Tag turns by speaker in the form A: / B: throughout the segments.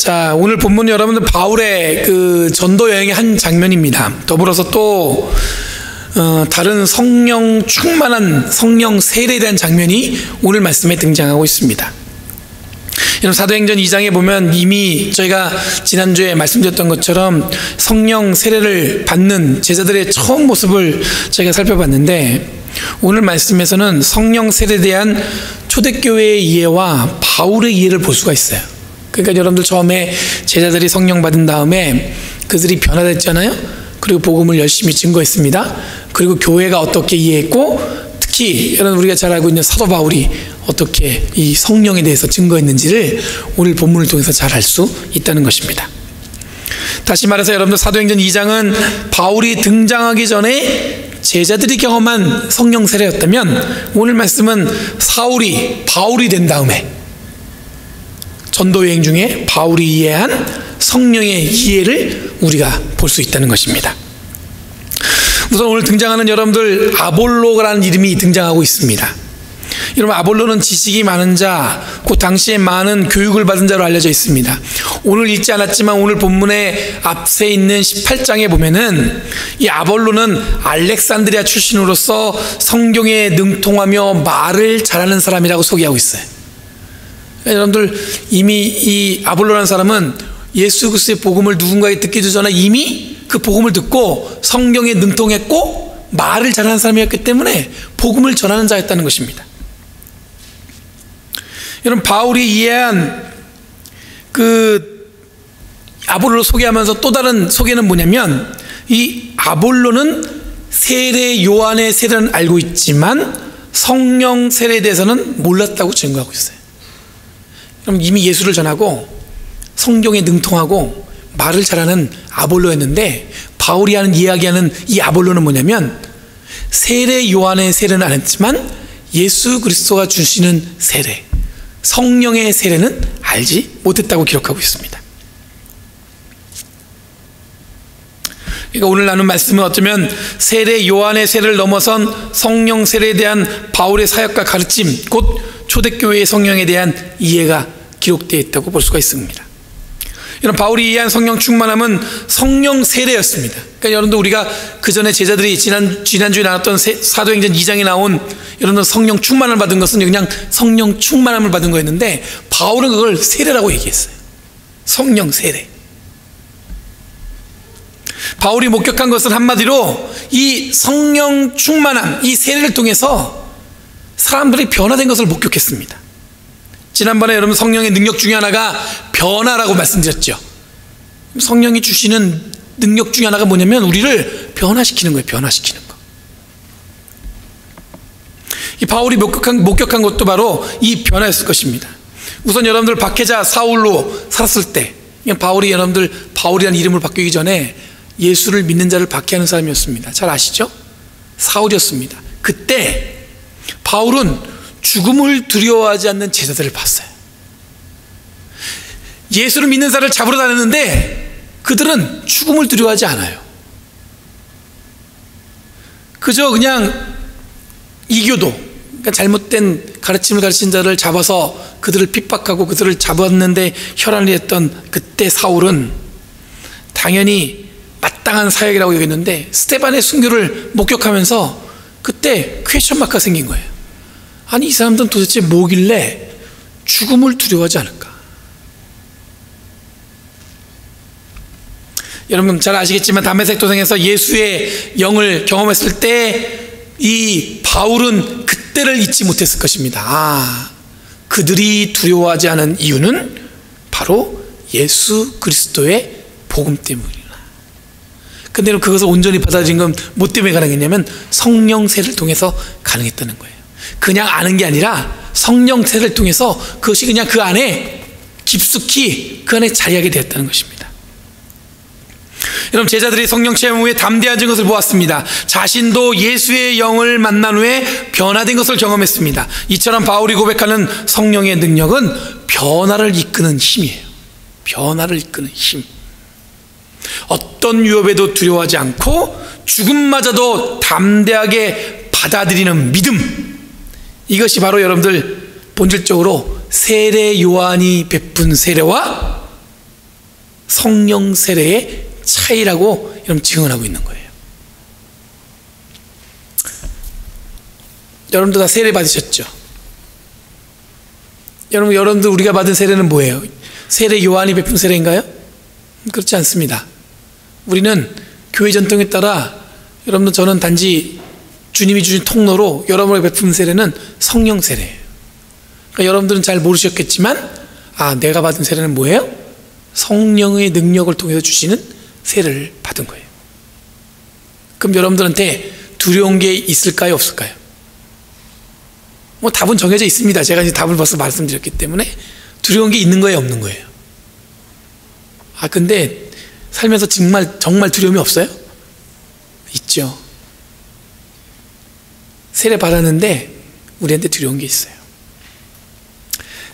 A: 자, 오늘 본문 여러분들 바울의 그 전도 여행의 한 장면입니다. 더불어서 또 다른 성령 충만한 성령 세례에 대한 장면이 오늘 말씀에 등장하고 있습니다. 여러분, 사도행전 2장에 보면 이미 저희가 지난주에 말씀드렸던 것처럼 성령 세례를 받는 제자들의 처음 모습을 저희가 살펴봤는데, 오늘 말씀에서는 성령 세례에 대한 초대교회의 이해와 바울의 이해를 볼 수가 있어요. 그러니까 여러분들 처음에 제자들이 성령 받은 다음에 그들이 변화됐잖아요. 그리고 복음을 열심히 증거했습니다. 그리고 교회가 어떻게 이해했고, 특히 여러분 우리가 잘 알고 있는 사도 바울이 어떻게 이 성령에 대해서 증거했는지를 오늘 본문을 통해서 잘 알 수 있다는 것입니다. 다시 말해서 여러분들 사도행전 2장은 바울이 등장하기 전에 제자들이 경험한 성령 세례였다면, 오늘 말씀은 바울이 된 다음에 전도 여행 중에 바울이 이해한 성령의 이해를 우리가 볼 수 있다는 것입니다. 우선 오늘 등장하는 여러분들 아볼로라는 이름이 등장하고 있습니다. 여러분, 아볼로는 지식이 많은 자, 그 당시에 많은 교육을 받은 자로 알려져 있습니다. 오늘 읽지 않았지만 오늘 본문의 앞에 있는 18장에 보면은 이 아볼로는 알렉산드리아 출신으로서 성경에 능통하며 말을 잘하는 사람이라고 소개하고 있어요. 여러분들, 이미 이 아볼로라는 사람은 예수 그리스도의 복음을 누군가에게 듣기 전에 이미 그 복음을 듣고 성경에 능통했고 말을 잘하는 사람이었기 때문에 복음을 전하는 자였다는 것입니다. 여러분, 바울이 이해한 그 아볼로를 소개하면서 또 다른 소개는 뭐냐면, 이 아볼로는 세례 요한의 세례는 알고 있지만 성령 세례에 대해서는 몰랐다고 증거하고 있어요. 그럼 이미 예수를 전하고 성경에 능통하고 말을 잘하는 아볼로였는데, 바울이 이야기하는 이 아볼로는 뭐냐면, 세례 요한의 세례는 안 했지만 예수 그리스도가 주시는 세례, 성령의 세례는 알지 못했다고 기록하고 있습니다. 그러니까 오늘 나눈 말씀은 어쩌면 세례 요한의 세례를 넘어선 성령 세례에 대한 바울의 사역과 가르침, 곧 초대교회의 성령에 대한 이해가 기록되어 있다고 볼 수가 있습니다. 여러분, 바울이 이해한 성령 충만함은 성령 세례였습니다. 그러니까 여러분들, 우리가 그 전에 제자들이 지난주에 나눴던 사도행전 2장에 나온 여러분들 성령 충만함을 받은 것은 그냥 성령 충만함을 받은 거였는데, 바울은 그걸 세례라고 얘기했어요. 성령 세례. 바울이 목격한 것은 한마디로 이 성령 충만함, 이 세례를 통해서 사람들이 변화된 것을 목격했습니다. 지난번에 여러분, 성령의 능력 중에 하나가 변화라고 말씀드렸죠. 성령이 주시는 능력 중에 하나가 뭐냐면 우리를 변화시키는 거예요. 변화시키는 거. 이 바울이 목격한 것도 바로 이 변화였을 것입니다. 우선 여러분들, 박해자 사울로 살았을 때, 바울이라는 이름을 바뀌기 전에 예수를 믿는 자를 박해하는 사람이었습니다. 잘 아시죠? 사울이었습니다. 그때 바울은 죽음을 두려워하지 않는 제자들을 봤어요. 예수를 믿는 자를 잡으러 다녔는데 그들은 죽음을 두려워하지 않아요. 그저 그냥 이교도, 그러니까 잘못된 가르침을 가르친 자를 잡아서 그들을 핍박하고 그들을 잡았는데 혈안을 했던 그때 사울은 당연히 마땅한 사역이라고 여겼는데, 스데반의 순교를 목격하면서 그때 퀘스천 마크가 생긴 거예요. 아니, 이 사람들은 도대체 뭐길래 죽음을 두려워하지 않을까? 여러분 잘 아시겠지만 다메섹 도상에서 예수의 영을 경험했을 때 이 바울은 그때를 잊지 못했을 것입니다. 그들이 두려워하지 않은 이유는 바로 예수 그리스도의 복음 때문이구나. 근데 그것을 온전히 받아들인 건 뭐 때문에 가능했냐면 성령 세례를 통해서 가능했다는 거예요. 그냥 아는 게 아니라 성령 세례를 통해서 그것이 그냥 그 안에 깊숙이 그 안에 자리하게 되었다는 것입니다. 여러분, 제자들이 성령 체험 후에 담대한 것을 보았습니다. 자신도 예수의 영을 만난 후에 변화된 것을 경험했습니다. 이처럼 바울이 고백하는 성령의 능력은 변화를 이끄는 힘이에요. 변화를 이끄는 힘. 어떤 위협에도 두려워하지 않고 죽음마저도 담대하게 받아들이는 믿음, 이것이 바로 여러분들 본질적으로 세례 요한이 베푼 세례와 성령 세례의 차이라고 여러분 증언하고 있는 거예요. 여러분도 다 세례 받으셨죠? 여러분들 우리가 받은 세례는 뭐예요? 세례 요한이 베푼 세례인가요? 그렇지 않습니다. 우리는 교회 전통에 따라 여러분들 저는 단지 주님이 주신 통로로 여러분에게 베푼 세례는 성령 세례예요. 그러니까 여러분들은 잘 모르셨겠지만 내가 받은 세례는 뭐예요? 성령의 능력을 통해서 주시는 세례를 받은 거예요. 그럼 여러분들한테 두려운 게 있을까요? 없을까요? 답은 정해져 있습니다. 제가 이제 답을 벌써 말씀드렸기 때문에 두려운 게 있는 거예요? 없는 거예요? 근데 살면서 정말 두려움이 없어요? 있죠. 세례 받았는데 우리한테 두려운 게 있어요.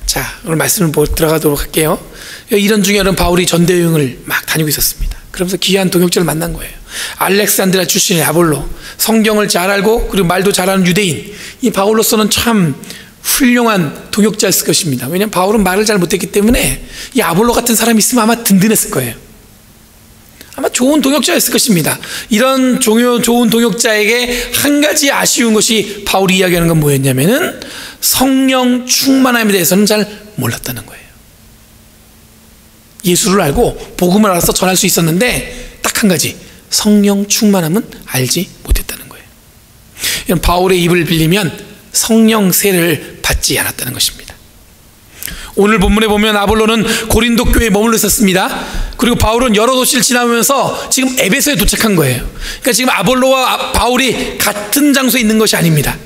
A: 자, 오늘 말씀을 들어가도록 할게요. 이런 중에 여러분 바울이 전도 여행을 막 다니고 있었습니다. 그러면서 귀한 동역자를 만난 거예요. 알렉산드리아 출신의 아볼로, 성경을 잘 알고 그리고 말도 잘하는 유대인. 이 바울로서는 참 훌륭한 동역자였을 것입니다. 왜냐하면 바울은 말을 잘 못했기 때문에 이 아볼로 같은 사람이 있으면 아마 든든했을 거예요. 아마 좋은 동역자였을 것입니다. 이런 좋은 동역자에게 한 가지 아쉬운 것이 바울이 이야기하는 건 뭐였냐면은 성령 충만함에 대해서는 잘 몰랐다는 거예요. 예수를 알고 복음을 알아서 전할 수 있었는데 딱 한 가지, 성령 충만함은 알지 못했다는 거예요. 이런 바울의 입을 빌리면 성령 세례를 받지 않았다는 것입니다. 오늘 본문에 보면 아볼로는 고린도 교회에 머물러 있었습니다. 그리고 바울은 여러 도시를 지나면서 지금 에베소에 도착한 거예요. 그러니까 지금 아볼로와 바울이 같은 장소에 있는 것이 아닙니다.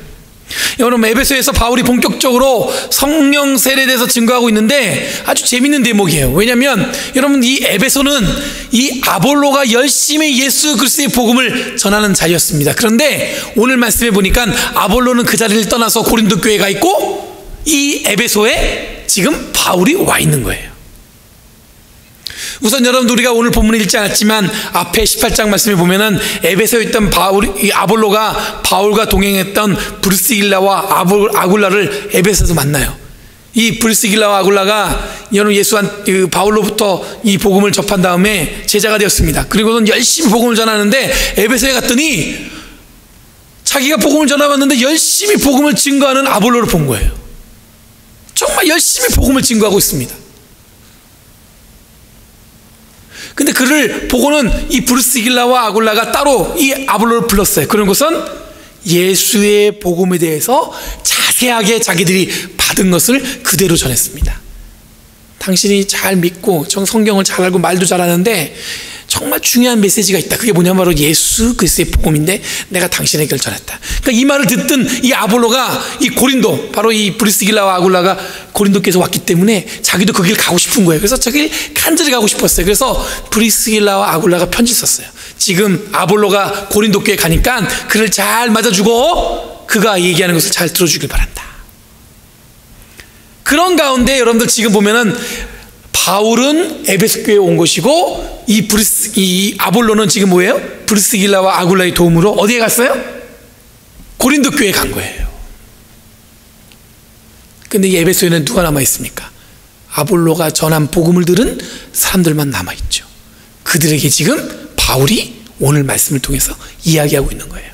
A: 여러분, 에베소에서 바울이 본격적으로 성령 세례에 대해서 증거하고 있는데 아주 재밌는 대목이에요. 왜냐하면 여러분, 이 에베소는 이 아볼로가 열심히 예수 그리스도의 복음을 전하는 자리였습니다. 그런데 오늘 말씀해 보니까 아볼로는 그 자리를 떠나서 고린도 교회에 가 있고 이 에베소에 지금 바울이 와 있는 거예요. 우선 여러분들 우리가 오늘 본문을 읽지 않았지만 앞에 18장 말씀에 보면은 에베소에 있던 아볼로가 바울과 동행했던 브리스길라와 아굴라를 에베소에서 만나요. 이 브리스길라와 아굴라가 여러분 바울로부터 이 복음을 접한 다음에 제자가 되었습니다. 그리고는 열심히 복음을 전하는데 에베소에 갔더니 자기가 복음을 전해봤는데 열심히 복음을 증거하는 아볼로를 본 거예요. 정말 열심히 복음을 증거하고 있습니다. 근데 그를 보고는 이 브리스길라와 아굴라가 따로 이 아볼로를 불렀어요. 그런 것은 예수의 복음에 대해서 자세하게 자기들이 받은 것을 그대로 전했습니다. 당신이 잘 믿고 성경을 잘 알고 말도 잘하는데 정말 중요한 메시지가 있다. 그게 뭐냐면 바로 예수 그리스도의 복음인데 내가 당신에게 전했다. 그러니까 이 말을 듣던 이 아볼로가 이 고린도, 바로 이 브리스길라와 아굴라가 고린도께서 왔기 때문에 자기도 그 길 가고 싶은 거예요. 그래서 저길 간절히 가고 싶었어요. 그래서 브리스길라와 아굴라가 편지 썼어요. 지금 아볼로가 고린도 교회 가니까 그를 잘 맞아주고 그가 얘기하는 것을 잘 들어주길 바란다. 그런 가운데 여러분들 지금 보면은 바울은 에베소 교회에 온 것이고 이 아볼로는 지금 뭐예요? 브리스길라와 아굴라의 도움으로 어디에 갔어요? 고린도 교회에 간 거예요. 근데 이 에베소에는 누가 남아있습니까? 아볼로가 전한 복음을 들은 사람들만 남아있죠. 그들에게 지금 바울이 오늘 말씀을 통해서 이야기하고 있는 거예요.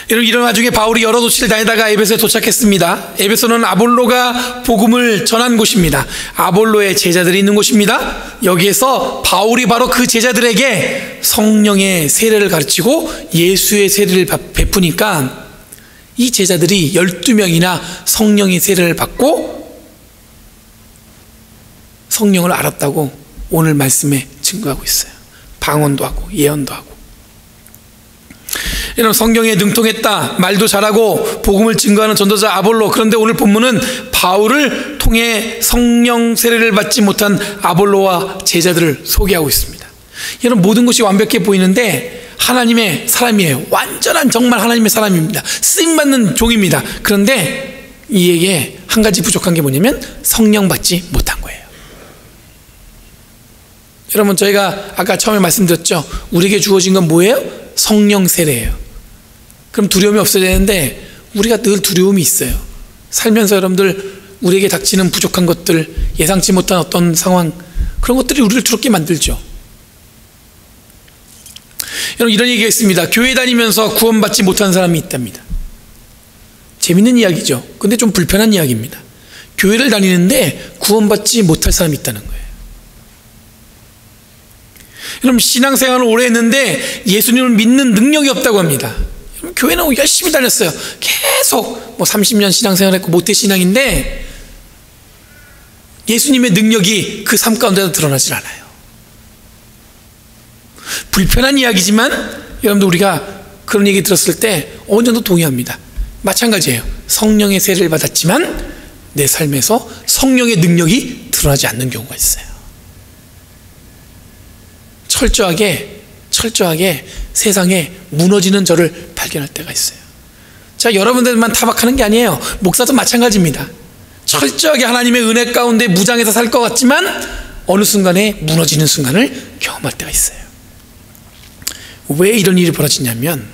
A: 이런 와중에 바울이 여러 도시를 다니다가 에베소에 도착했습니다. 에베소는 아볼로가 복음을 전한 곳입니다. 아볼로의 제자들이 있는 곳입니다. 여기에서 바울이 바로 그 제자들에게 성령의 세례를 가르치고 예수의 세례를 베푸니까 이 제자들이 12명이나 성령의 세례를 받고 성령을 알았다고 오늘 말씀에 증거하고 있어요. 방언도 하고 예언도 하고. 이런 성경에 능통했다, 말도 잘하고 복음을 증거하는 전도자 아볼로. 그런데 오늘 본문은 바울을 통해 성령 세례를 받지 못한 아볼로와 제자들을 소개하고 있습니다. 이런 모든 것이 완벽해 보이는데 하나님의 사람이에요. 완전한 정말 하나님의 사람입니다. 쓰임받는 종입니다. 그런데 이에게 한 가지 부족한 게 뭐냐면 성령 받지 못한 거예요. 여러분, 저희가 아까 처음에 말씀드렸죠. 우리에게 주어진 건 뭐예요? 성령 세례예요. 그럼 두려움이 없어야 되는데 우리가 늘 두려움이 있어요. 살면서 여러분들 우리에게 닥치는 부족한 것들, 예상치 못한 어떤 상황, 그런 것들이 우리를 두렵게 만들죠. 여러분, 이런 얘기가 있습니다. 교회 다니면서 구원받지 못한 사람이 있답니다. 재밌는 이야기죠. 근데 좀 불편한 이야기입니다. 교회를 다니는데 구원받지 못할 사람이 있다는 거예요. 여러분, 신앙생활을 오래 했는데 예수님을 믿는 능력이 없다고 합니다. 여러분, 교회는 열심히 다녔어요. 계속 30년 신앙생활 했고 모태신앙인데 예수님의 능력이 그 삶 가운데서 드러나질 않아요. 불편한 이야기지만 여러분들, 우리가 그런 얘기 들었을 때 어느 정도 동의합니다. 마찬가지예요. 성령의 세례를 받았지만 내 삶에서 성령의 능력이 드러나지 않는 경우가 있어요. 철저하게 세상에 무너지는 저를 발견할 때가 있어요. 자, 여러분들만 타박하는 게 아니에요. 목사도 마찬가지입니다. 철저하게 하나님의 은혜 가운데 무장해서 살 것 같지만 어느 순간에 무너지는 순간을 경험할 때가 있어요. 왜 이런 일이 벌어지냐면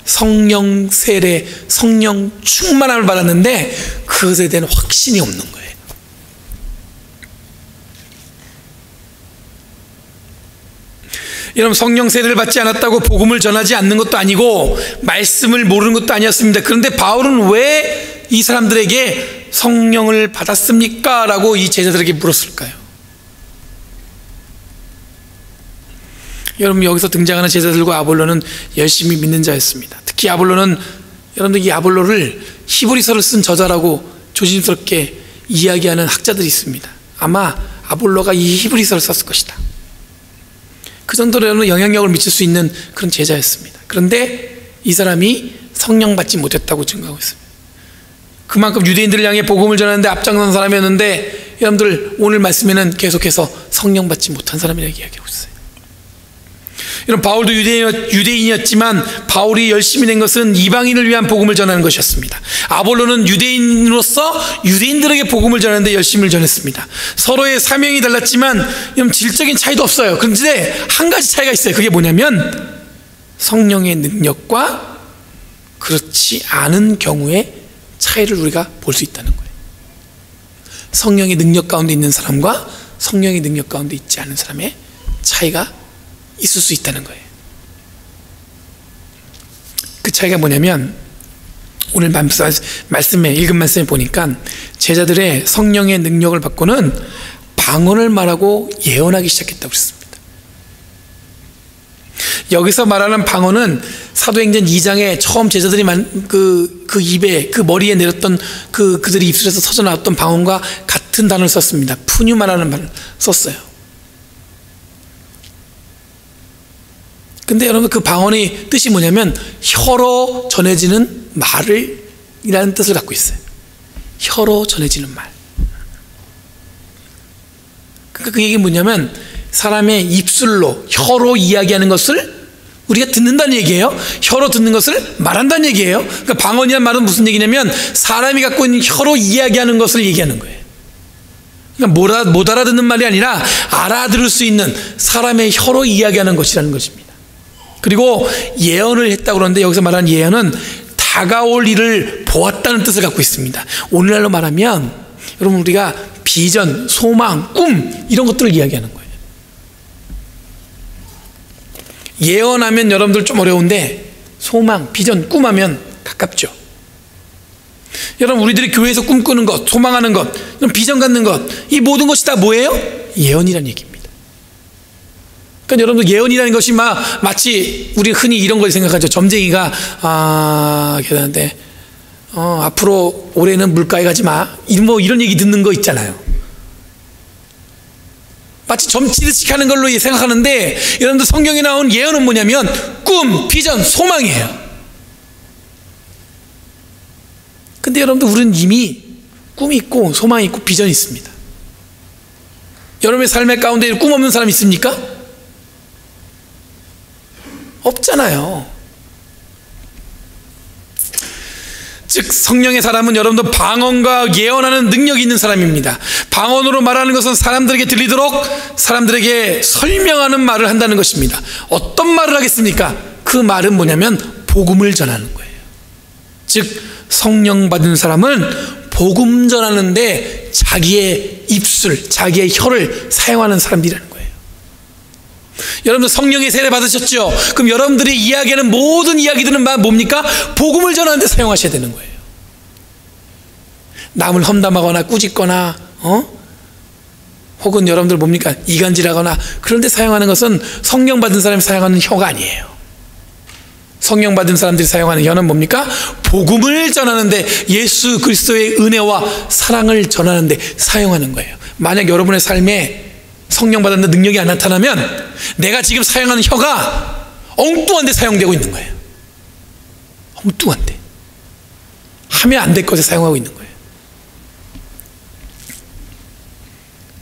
A: 성령 세례, 성령 충만함을 받았는데 그것에 대한 확신이 없는 거예요. 여러분, 성령 세례를 받지 않았다고 복음을 전하지 않는 것도 아니고 말씀을 모르는 것도 아니었습니다. 그런데 바울은 왜 이 사람들에게 성령을 받았습니까? 라고 이 제자들에게 물었을까요? 여러분, 여기서 등장하는 제자들과 아볼로는 열심히 믿는 자였습니다. 특히 아볼로는, 여러분들, 이 아볼로를 히브리서를 쓴 저자라고 조심스럽게 이야기하는 학자들이 있습니다. 아마 아볼로가 이 히브리서를 썼을 것이다. 그 정도로 여러분 영향력을 미칠 수 있는 그런 제자였습니다. 그런데 이 사람이 성령 받지 못했다고 증거하고 있습니다. 그만큼 유대인들을 향해 복음을 전하는데 앞장선 사람이었는데 여러분들, 오늘 말씀에는 계속해서 성령 받지 못한 사람이라고 이야기하고 있어요. 여러분, 바울도 유대인이었지만 바울이 열심히 낸 것은 이방인을 위한 복음을 전하는 것이었습니다. 아볼로는 유대인으로서 유대인들에게 복음을 전하는데 열심히 전했습니다. 서로의 사명이 달랐지만 여러분, 질적인 차이도 없어요. 그런데 한 가지 차이가 있어요. 그게 뭐냐면 성령의 능력과 그렇지 않은 경우의 차이를 우리가 볼 수 있다는 거예요. 성령의 능력 가운데 있는 사람과 성령의 능력 가운데 있지 않은 사람의 차이가 있을 수 있다는 거예요. 그 차이가 뭐냐면 오늘 말씀에, 읽은 말씀에 보니까 제자들의 성령의 능력을 받고는 방언을 말하고 예언하기 시작했다고 그랬습니다. 여기서 말하는 방언은 사도행전 2장에 처음 제자들이 그 입에, 그 머리에 내렸던 그들이 입술에서 터져 나왔던 방언과 같은 단어를 썼습니다. 푸뉴마라는 말을 썼어요. 근데 여러분, 그 방언의 뜻이 뭐냐면 혀로 전해지는 말을 이라는 뜻을 갖고 있어요. 혀로 전해지는 말. 그러니까 그 얘기는 뭐냐면 사람의 입술로, 혀로 이야기하는 것을 우리가 듣는다는 얘기예요. 혀로 듣는 것을 말한다는 얘기예요. 그러니까 방언이란 말은 무슨 얘기냐면 사람이 갖고 있는 혀로 이야기하는 것을 얘기하는 거예요. 그러니까 못 알아듣는 말이 아니라 알아들을 수 있는 사람의 혀로 이야기하는 것이라는 것입니다. 그리고 예언을 했다고 그러는데 여기서 말하는 예언은 다가올 일을 보았다는 뜻을 갖고 있습니다. 오늘날로 말하면 여러분, 우리가 비전, 소망, 꿈 이런 것들을 이야기하는 거예요. 예언하면 여러분들 좀 어려운데 소망, 비전, 꿈하면 가깝죠. 여러분, 우리들이 교회에서 꿈꾸는 것, 소망하는 것, 비전 갖는 것, 이 모든 것이 다 뭐예요? 예언이라는 얘기입니다. 그러니까 여러분들, 예언이라는 것이 마치 우리 흔히 이런 걸 생각하죠. 점쟁이가 계산한테 앞으로 올해는 물가에 가지 마, 이런 얘기 듣는 거 있잖아요. 마치 점치듯이 하는 걸로 생각하는데 여러분들, 성경에 나온 예언은 뭐냐면 꿈, 비전, 소망이에요. 근데 여러분들, 우리는 이미 꿈이 있고 소망이 있고 비전이 있습니다. 여러분의 삶의 가운데 꿈 없는 사람 있습니까? 없잖아요. 즉, 성령의 사람은 여러분들 방언과 예언하는 능력이 있는 사람입니다. 방언으로 말하는 것은 사람들에게 들리도록 사람들에게 설명하는 말을 한다는 것입니다. 어떤 말을 하겠습니까? 그 말은 뭐냐면 복음을 전하는 거예요. 즉, 성령 받은 사람은 복음 전하는데 자기의 입술, 자기의 혀를 사용하는 사람들이라는 거예요. 여러분들 성령의 세례 받으셨죠? 그럼 여러분들이 이야기하는 모든 이야기들은 뭡니까? 복음을 전하는데 사용하셔야 되는 거예요. 남을 험담하거나 꾸짖거나 혹은 여러분들 뭡니까? 이간질하거나 그런 데 사용하는 것은 성령 받은 사람이 사용하는 혀가 아니에요. 성령 받은 사람들이 사용하는 혀는 뭡니까? 복음을 전하는데, 예수 그리스도의 은혜와 사랑을 전하는데 사용하는 거예요. 만약 여러분의 삶에 성령 받았는데 능력이 안 나타나면 내가 지금 사용하는 혀가 엉뚱한 데 사용되고 있는 거예요. 엉뚱한 데, 하면 안 될 것에 사용하고 있는 거예요.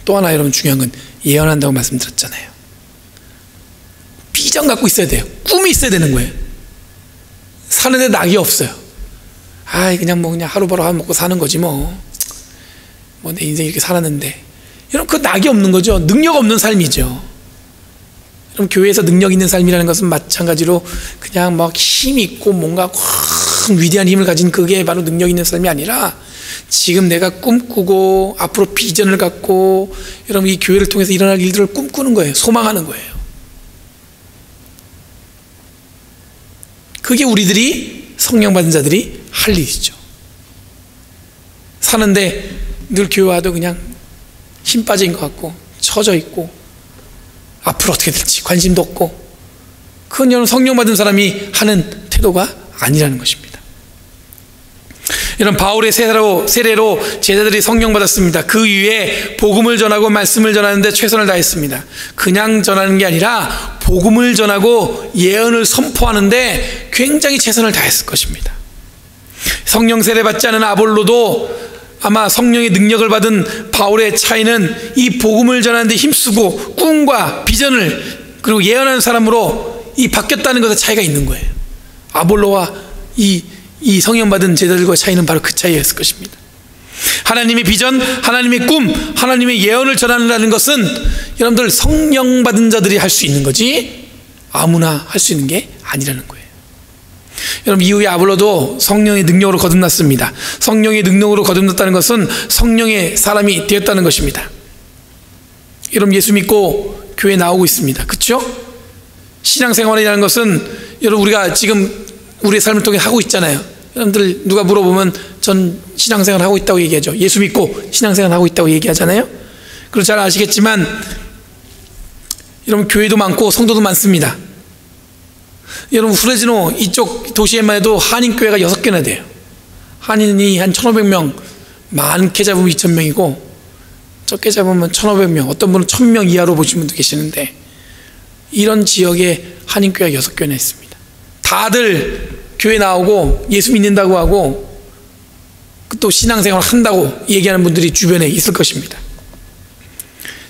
A: 또 하나 여러분 중요한 건 예언한다고 말씀드렸잖아요. 비전 갖고 있어야 돼요. 꿈이 있어야 되는 거예요. 사는데 낙이 없어요. 그냥 하루바로 먹고 사는 거지 뭐 내 인생 이렇게 살았는데, 여러분 그 낙이 없는 거죠. 능력 없는 삶이죠. 여러분 교회에서 능력 있는 삶이라는 것은 마찬가지로 그냥 막 힘 있고 뭔가 확 위대한 힘을 가진 그게 바로 능력 있는 삶이 아니라, 지금 내가 꿈꾸고 앞으로 비전을 갖고 여러분 이 교회를 통해서 일어날 일들을 꿈꾸는 거예요. 소망하는 거예요. 그게 우리들이 성령 받은 자들이 할 일이죠. 사는데 늘 교회 와도 그냥 힘 빠진 것 같고 처져 있고 앞으로 어떻게 될지 관심도 없고, 그건 여러분 성령 받은 사람이 하는 태도가 아니라는 것입니다. 이런 바울의 세례로 제자들이 성령 받았습니다. 그 위에 복음을 전하고 말씀을 전하는데 최선을 다했습니다. 그냥 전하는 게 아니라 복음을 전하고 예언을 선포하는데 굉장히 최선을 다했을 것입니다. 성령 세례 받지 않은 아볼로도 아마 성령의 능력을 받은 바울의 차이는 이 복음을 전하는데 힘쓰고 꿈과 비전을 그리고 예언하는 사람으로 이 바뀌었다는 것에 차이가 있는 거예요. 아볼로와 이 성령 받은 제자들과의 차이는 바로 그 차이였을 것입니다. 하나님의 비전, 하나님의 꿈, 하나님의 예언을 전하는 것은 여러분들 성령 받은 자들이 할 수 있는 거지 아무나 할 수 있는 게 아니라는 거예요. 여러분 이후에 아볼로도 성령의 능력으로 거듭났습니다. 성령의 능력으로 거듭났다는 것은 성령의 사람이 되었다는 것입니다. 여러분 예수 믿고 교회 나오고 있습니다. 그렇죠? 신앙생활이라는 것은 여러분 우리가 지금 우리의 삶을 통해 하고 있잖아요. 여러분들 누가 물어보면 전 신앙생활 하고 있다고 얘기하죠. 예수 믿고 신앙생활 하고 있다고 얘기하잖아요. 그리고 잘 아시겠지만 여러분 교회도 많고 성도도 많습니다. 여러분 후레지노 이쪽 도시에만 해도 한인교회가 6개나 돼요. 한인이 한 1,500명, 많게 잡으면 2,000명이고 적게 잡으면 1,500명, 어떤 분은 1,000명 이하로 보신 분도 계시는데, 이런 지역에 한인교회가 6개나 있습니다. 다들 교회 나오고 예수 믿는다고 하고 또 신앙생활 한다고 얘기하는 분들이 주변에 있을 것입니다.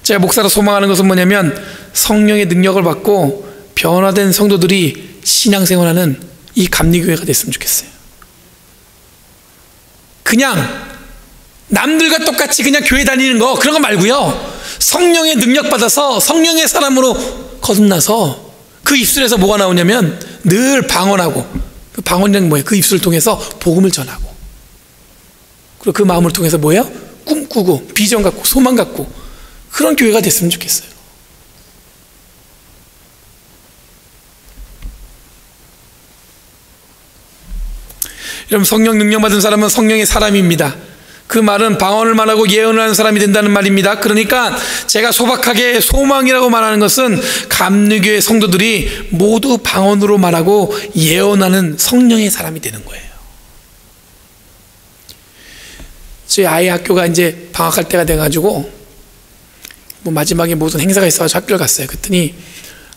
A: 제가 목사로 소망하는 것은 뭐냐면 성령의 능력을 받고 변화된 성도들이 신앙생활하는 이 감리교회가 됐으면 좋겠어요. 그냥 남들과 똑같이 그냥 교회 다니는 거, 그런 거 말고요, 성령의 능력 받아서 성령의 사람으로 거듭나서 그 입술에서 뭐가 나오냐면 늘 방언하고, 그 방언이란 뭐예요? 그 입술을 통해서 복음을 전하고, 그리고 그 마음을 통해서 뭐예요? 꿈꾸고 비전 갖고 소망 갖고, 그런 교회가 됐으면 좋겠어요. 여러분 성령 능력 받은 사람은 성령의 사람입니다. 그 말은 방언을 말하고 예언을 하는 사람이 된다는 말입니다. 그러니까 제가 소박하게 소망이라고 말하는 것은 감리교회 성도들이 모두 방언으로 말하고 예언하는 성령의 사람이 되는 거예요. 저희 아이 학교가 이제 방학할 때가 돼가지고 뭐 마지막에 무슨 행사가 있어서 학교를 갔어요. 그랬더니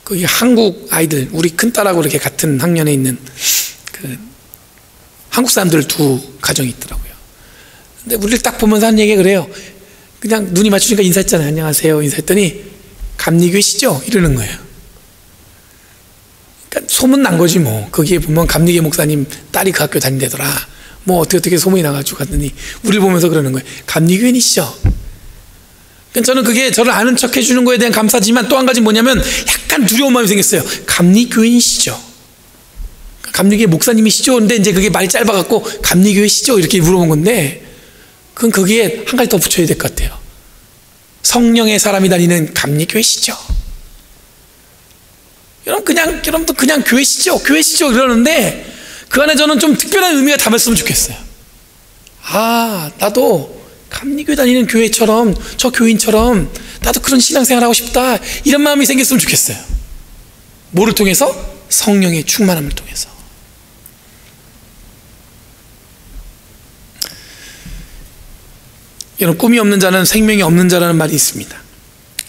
A: 거기 한국 아이들, 우리 큰딸하고 이렇게 같은 학년에 있는 그 한국 사람들 2 가정이 있더라고요. 근데 우리를 딱 보면서 하는 얘기가 그래요. 그냥 눈이 맞추니까 인사했잖아요. 안녕하세요 인사했더니 감리교회시죠? 이러는 거예요. 그러니까 소문 난 거지 뭐. 거기에 보면 감리교회 목사님 딸이 그 학교 다닌다더라. 뭐 어떻게 소문이 나가지고 갔더니 우리를 보면서 그러는 거예요. 감리교회니시죠? 그러니까 저는 그게 저를 아는 척 해주는 거에 대한 감사지만 또 한 가지 뭐냐면 약간 두려운 마음이 생겼어요. 감리교회이시죠? 감리교회 목사님이시죠? 근데 이제 그게 말이 짧아갖고 감리교회시죠? 이렇게 물어본 건데, 그건 거기에 한 가지 더 붙여야 될 것 같아요. 성령의 사람이 다니는 감리교회시죠? 여러분도 그냥 교회시죠? 교회시죠? 그러는데, 그 안에 저는 좀 특별한 의미가 담았으면 좋겠어요. 아, 나도 감리교회 다니는 교회처럼, 저 교인처럼 나도 그런 신앙생활 하고 싶다, 이런 마음이 생겼으면 좋겠어요. 뭐를 통해서? 성령의 충만함을 통해서. 여러분, 꿈이 없는 자는 생명이 없는 자라는 말이 있습니다.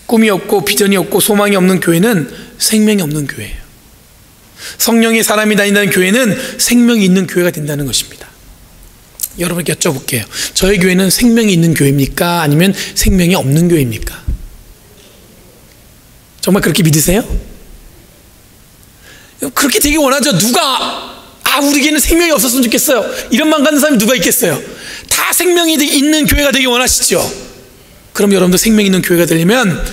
A: 꿈이 없고 비전이 없고 소망이 없는 교회는 생명이 없는 교회예요. 성령의 사람이 다닌다는 교회는 생명이 있는 교회가 된다는 것입니다. 여러분께 여쭤볼게요. 저희 교회는 생명이 있는 교회입니까? 아니면 생명이 없는 교회입니까? 정말 그렇게 믿으세요? 그렇게 되게 원하죠. 우리 교회는 생명이 없었으면 좋겠어요, 이런 마음 갖는 사람이 누가 있겠어요? 다 생명이 있는 교회가 되기 원하시죠? 그럼 여러분도 생명 있는 교회가 되려면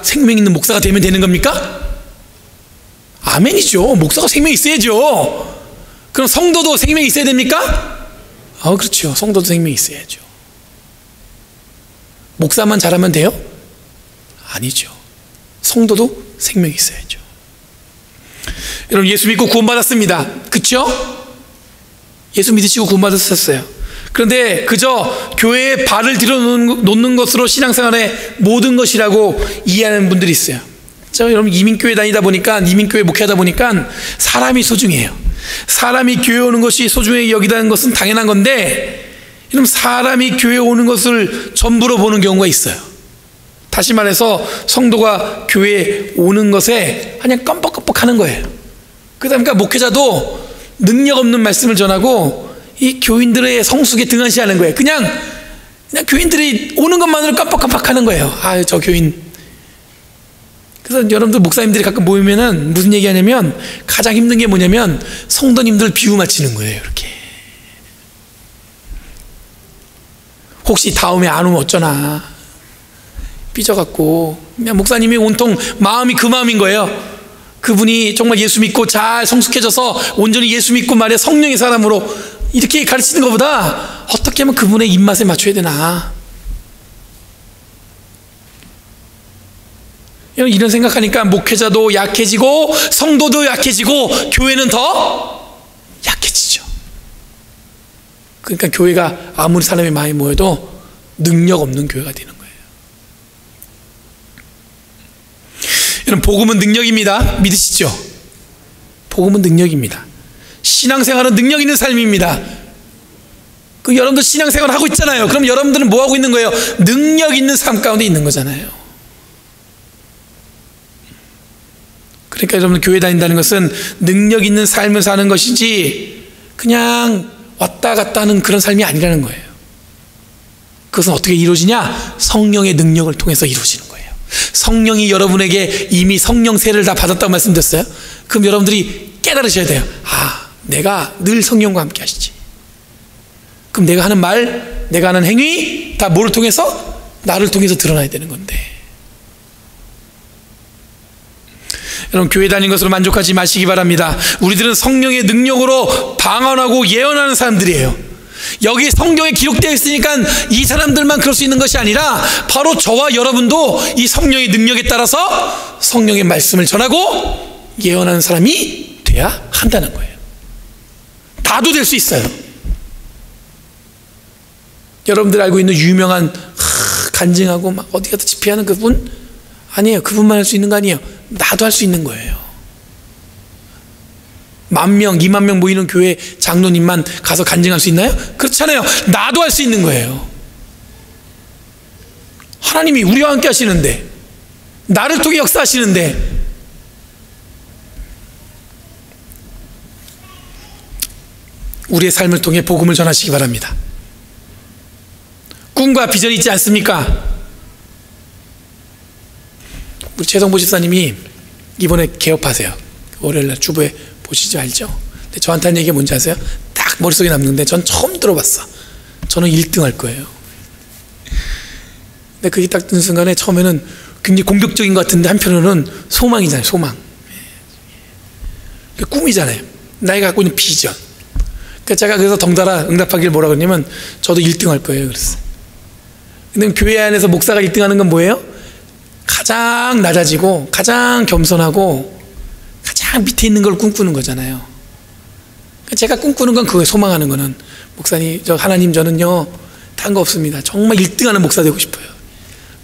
A: 생명 있는 목사가 되면 되는 겁니까? 아멘이죠. 목사가 생명이 있어야죠. 그럼 성도도 생명이 있어야 됩니까? 그렇죠. 성도도 생명이 있어야죠. 목사만 잘하면 돼요? 아니죠. 성도도 생명이 있어야죠. 여러분, 예수 믿고 구원받았습니다. 그렇죠? 예수 믿으시고 구원받으셨어요. 그런데 그저 교회에 발을 들여놓는 것으로 신앙생활의 모든 것이라고 이해하는 분들이 있어요. 여러분, 이민교회 다니다 보니까, 이민교회 목회하다 보니까 사람이 소중해요. 사람이 교회 오는 것이 소중하게 여기다는 것은 당연한 건데, 여러분, 사람이 교회 오는 것을 전부로 보는 경우가 있어요. 다시 말해서 성도가 교회에 오는 것에 그냥 껌뻑껌뻑 하는 거예요. 그러니까 목회자도 능력 없는 말씀을 전하고 이 교인들의 성숙에 등한시하는 거예요. 그냥 교인들이 오는 것만으로 깜빡깜빡 하는 거예요. 저 교인. 그래서 여러분들 목사님들이 가끔 모이면은 무슨 얘기 하냐면, 가장 힘든 게 뭐냐면 성도님들 비유 맞히는 거예요. 이렇게. 혹시 다음에 안 오면 어쩌나 삐져갖고, 그냥 목사님이 온통 마음이 그 마음인 거예요. 그분이 정말 예수 믿고 잘 성숙해져서 온전히 예수 믿고 말이야 성령의 사람으로 이렇게 가르치는 것보다 어떻게 하면 그분의 입맛에 맞춰야 되나, 이런 생각하니까 목회자도 약해지고 성도도 약해지고 교회는 더 약해지죠. 그러니까 교회가 아무리 사람이 많이 모여도 능력 없는 교회가 되는 거예요. 여러분, 복음은 능력입니다. 믿으시죠? 복음은 능력입니다. 신앙생활은 능력 있는 삶입니다. 여러분들 신앙생활 하고 있잖아요. 그럼 여러분들은 뭐 하고 있는 거예요? 능력 있는 삶 가운데 있는 거잖아요. 그러니까 여러분, 교회 다닌다는 것은 능력 있는 삶을 사는 것이지 그냥 왔다 갔다 하는 그런 삶이 아니라는 거예요. 그것은 어떻게 이루어지냐? 성령의 능력을 통해서 이루어지는 거예요. 성령이 여러분에게 이미 성령 세례를 다 받았다고 말씀드렸어요. 그럼 여러분들이 깨달으셔야 돼요. 내가 늘 성령과 함께 하시지. 그럼 내가 하는 말, 내가 하는 행위 다 뭐를 통해서? 나를 통해서 드러나야 되는 건데, 여러분, 교회 다니는 것으로 만족하지 마시기 바랍니다. 우리들은 성령의 능력으로 방언하고 예언하는 사람들이에요. 여기 성경에 기록되어 있으니까 이 사람들만 그럴 수 있는 것이 아니라 바로 저와 여러분도 이 성령의 능력에 따라서 성령의 말씀을 전하고 예언하는 사람이 돼야 한다는 거예요. 나도 될 수 있어요. 여러분들 알고 있는 유명한 간증하고 막 어디 가서 집회하는 그분 아니에요. 그분만 할 수 있는 거 아니에요. 나도 할 수 있는 거예요. 10,000명, 20,000명 모이는 교회 장로님만 가서 간증할 수 있나요? 그렇잖아요. 나도 할 수 있는 거예요. 하나님이 우리와 함께 하시는데, 나를 통해 역사하시는데, 우리의 삶을 통해 복음을 전하시기 바랍니다. 꿈과 비전이 있지 않습니까? 우리 최성보 집사님이 이번에 개업하세요. 월요일날 주부에 보시죠, 알죠? 근데 저한테 한 얘기가 뭔지 아세요? 딱 머릿속에 남는데 전 처음 들어봤어. 저는 1등 할 거예요. 근데 그게 딱 든 순간에 처음에는 굉장히 공격적인 것 같은데 한편으로는 소망이잖아요. 소망. 꿈이잖아요. 나이가 갖고 있는 비전. 그러니까 제가 그래서 덩달아 응답하기를 뭐라 그러냐면 저도 1등 할 거예요 그랬어요. 근데 교회 안에서 목사가 1등 하는 건 뭐예요? 가장 낮아지고 가장 겸손하고 가장 밑에 있는 걸 꿈꾸는 거잖아요. 제가 꿈꾸는 건 그거에 소망하는 거는 목사님, 하나님 저는요 다른 거 없습니다. 정말 1등하는 목사 되고 싶어요.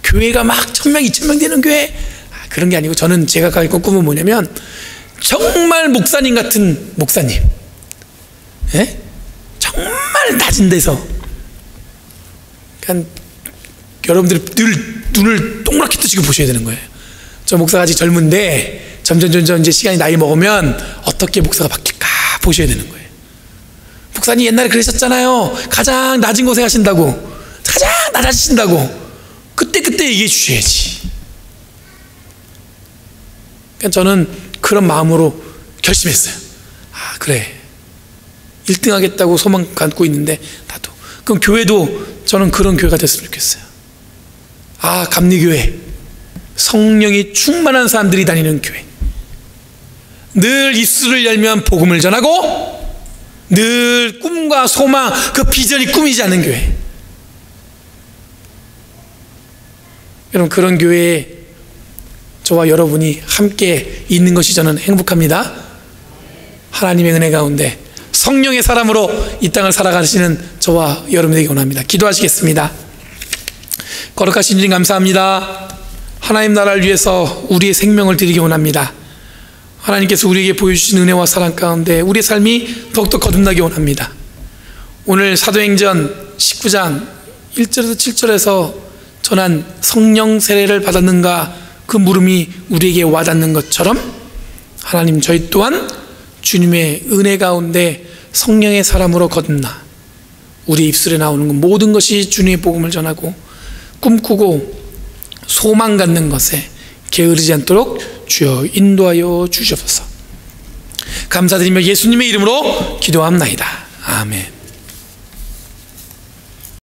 A: 교회가 막 1000명, 2000명 되는 교회 그런 게 아니고 저는 제가 갖고 꿈은 뭐냐면 정말 목사님 같은 목사님, 예? 정말 낮은 데서 그러니까 여러분들이 늘 눈을 동그랗게 뜨시고 보셔야 되는 거예요. 저 목사가 아직 젊은데 점점 이제 시간이 나이 먹으면 어떻게 목사가 바뀔까 보셔야 되는 거예요. 목사님 옛날에 그러셨잖아요. 가장 낮은 곳에 하신다고, 가장 낮아지신다고 그때 얘기해 주셔야지. 그러니까 저는 그런 마음으로 결심했어요. 아 그래 1등 하겠다고 소망 갖고 있는데 나도 그럼 교회도 저는 그런 교회가 됐으면 좋겠어요. 아 감리교회 성령이 충만한 사람들이 다니는 교회, 늘 입술을 열면 복음을 전하고 늘 꿈과 소망 그 비전이 꿈이지 않는 교회. 여러분 그런 교회에 저와 여러분이 함께 있는 것이 저는 행복합니다. 하나님의 은혜 가운데 성령의 사람으로 이 땅을 살아가시는 저와 여러분에게 원합니다. 기도하시겠습니다. 거룩하신 주님 감사합니다. 하나님 나라를 위해서 우리의 생명을 드리기 원합니다. 하나님께서 우리에게 보여주신 은혜와 사랑 가운데 우리의 삶이 더욱더 거듭나기 원합니다. 오늘 사도행전 19장 1절에서 7절에서 전한 성령 세례를 받았는가 그 물음이 우리에게 와닿는 것처럼 하나님 저희 또한 주님의 은혜 가운데 성령의 사람으로 거듭나 우리 입술에 나오는 모든 것이 주님의 복음을 전하고 꿈꾸고 소망 갖는 것에 게으르지 않도록 주여 인도하여 주시옵소서. 감사드리며 예수님의 이름으로 기도합나이다. 아멘.